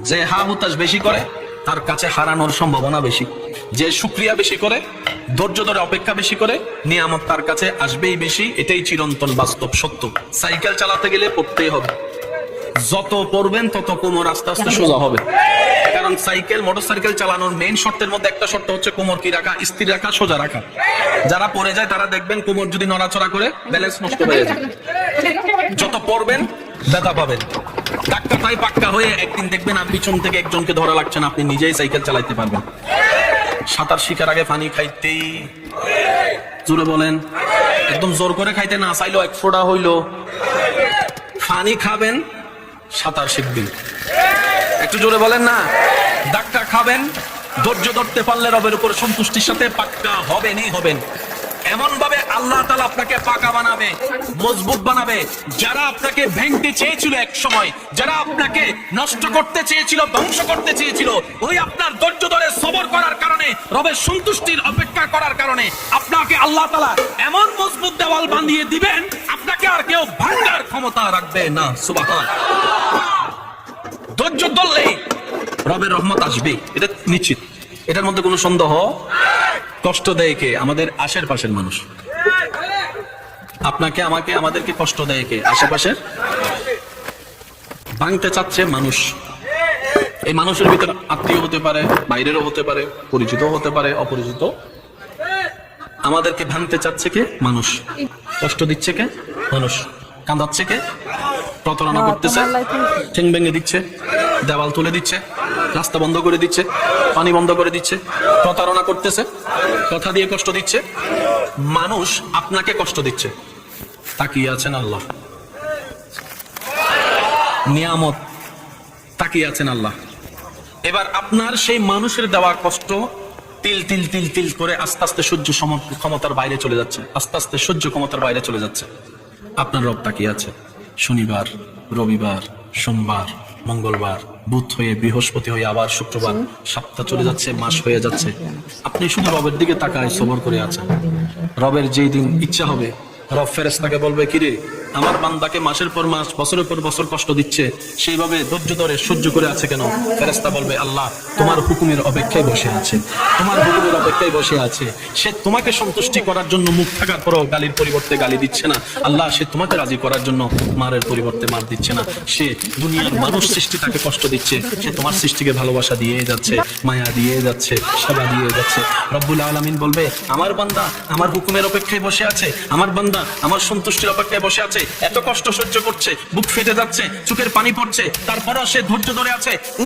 যে হা হুতাশ বেশি করে তার কাছে হারানোর সম্ভাবনা বেশি, যে শুকরিয়া বেশি করে, ধৈর্য ধরে অপেক্ষা বেশি করে, নিয়ামত তার কাছে আসবেই বেশি। এটাই চিরন্তন বাস্তব সত্য। সাইকেল চালাতে গেলে পড়তেই হবে, যত পড়বেন তত কোমর আস্তে আস্তে সোজা হবে। কারণ সাইকেল, মোটরসাইকেল চালানোর মেইন শর্তের মধ্যে একটা শর্ত হচ্ছে কোমর কি রাখা, স্থির রাখা, সোজা রাখা। যারা পড়ে যায় তারা দেখবেন কোমর যদি নড়াচড়া করে ব্যালেন্স নষ্ট হয়ে যায়। যত পড়বেন ব্যথা পাবেন। ধাক্কাটাই পাক্কা হয়ে একদিন দেখবেন আর পিছন থেকে একজনকে ধরা লাগছে না, আপনি নিজেই সাইকেল চালাইতে পারবেন। সাঁতার শিকার আগে পানি খাইতেই, জোরে বলেন, একদম জোর করে খাইতে না চাইলো এক ফোঁটা হইলো পানি খাবেন, সাঁতার শিখবেন। একটু জোরে বলেন না। ধাক্কা খাবেন, ধৈর্য ধরতে পারলে রবের উপর সন্তুষ্টির সাথে পাক্কা হবেনই হবেন। এমন ভাবে আল্লাহ তাআলা আপনাকে পাকা বানাবে, মজবুত বানাবে। যারা আপনাকে ভেঙতে চেয়েছিল এক সময়, যারা আপনাকে নষ্ট করতে চেয়েছিল, ধ্বংস করতে চেয়েছিল, ওই আপনার ধৈর্য ধরে সবর করার কারণে, রবের সন্তুষ্টির অপেক্ষা করার কারণে আপনাকে আল্লাহ তাআলা এমন মজবুত দেওয়াল বানিয়ে দিবেন, আপনাকে আর কেউ ভাঙার ক্ষমতা রাখবে না। সুবহানাল্লাহ। ধৈর্য ধরলেই রবের রহমত আসবে, এটা নিশ্চিত, এটার মধ্যে কোনো সন্দেহ। কষ্ট দেয় কে? আমাদের আশেপাশের মানুষ। আপনাকে, আমাকে, আমাদেরকে কষ্ট দেয় কে? আশেপাশের। ভাঙতে চাচ্ছে মানুষ। এই মানুষের ভিতরে আত্মীয় হতে পারে, বাইরেরও হতে পারে, পরিচিত হতে পারে, অপরিচিত। আমাদেরকে ভাঙতে চাচ্ছে কে? মানুষ। কষ্ট দিচ্ছে কে? মানুষ। কাঁদাচ্ছে কে? প্রতারণা করতেছে, ঠেং ভেঙে দিচ্ছে, দেওয়াল তুলে দিচ্ছে, রাস্তা বন্ধ করে দিচ্ছে, পানি বন্ধ করে দিচ্ছে, প্রতারণা করতেছে, কথা দিয়ে কষ্ট দিচ্ছে। মানুষ আপনাকে কষ্ট দিচ্ছে, তাকিয়ে আছেন আল্লাহ। নিয়ামত, তাকিয়ে আছেন আল্লাহ। এবার আপনার সেই মানুষের দেওয়া কষ্ট তিল তিল তিল তিল করে আস্তে আস্তে সহ্য ক্ষমতার বাইরে চলে যাচ্ছে, আস্তে আস্তে সহ্য ক্ষমতার বাইরে চলে যাচ্ছে। আপনার রব তাকিয়ে আছে। শনিবার, রবিবার, সোমবার, মঙ্গলবার, বুধ হয়ে বৃহস্পতি হয়ে আবার শুক্রবার, সপ্তাহ চলে যাচ্ছে, মাস হয়ে যাচ্ছে। আপনি শুধু রবের দিকে তাকায় সবর করে আছেন। রবের যেই দিন ইচ্ছা হবে, রব ফেরেশতাকে বলবে, কিরে আমার বান্দাকে মাসের পর মাস, বছরের পর বছর কষ্ট দিচ্ছে, সেইভাবে ধৈর্য ধরে সহ্য করে আছে কেন? ফেরেশতা বলবে, আল্লাহ তোমার হুকুমের অপেক্ষায় বসে আছে, তোমার হুকুমের অপেক্ষায় বসে আছে। সে তোমাকে সন্তুষ্টি করার জন্য মুখ থাকার পরও গালির পরিবর্তে গালি দিচ্ছে না। আল্লাহ সে তোমাকে রাজি করার জন্য মারের পরিবর্তে মার দিচ্ছে না। সে দুনিয়ার মানুষ সৃষ্টি তাকে কষ্ট দিচ্ছে, সে তোমার সৃষ্টিকে ভালোবাসা দিয়ে যাচ্ছে, মায়া দিয়ে যাচ্ছে, সেবা দিয়ে যাচ্ছে। রব্বুল আলামিন বলবে, আমার বান্দা আমার হুকুমের অপেক্ষায় বসে আছে, আমার বান্দা আমার সন্তুষ্টির অপেক্ষায় বসে আছে। এত কষ্ট সহ্য করছে, বুক ফেটে যাচ্ছে, চোখের পানি পড়ছে, তারপরও সে ধৈর্য ধরে আছে।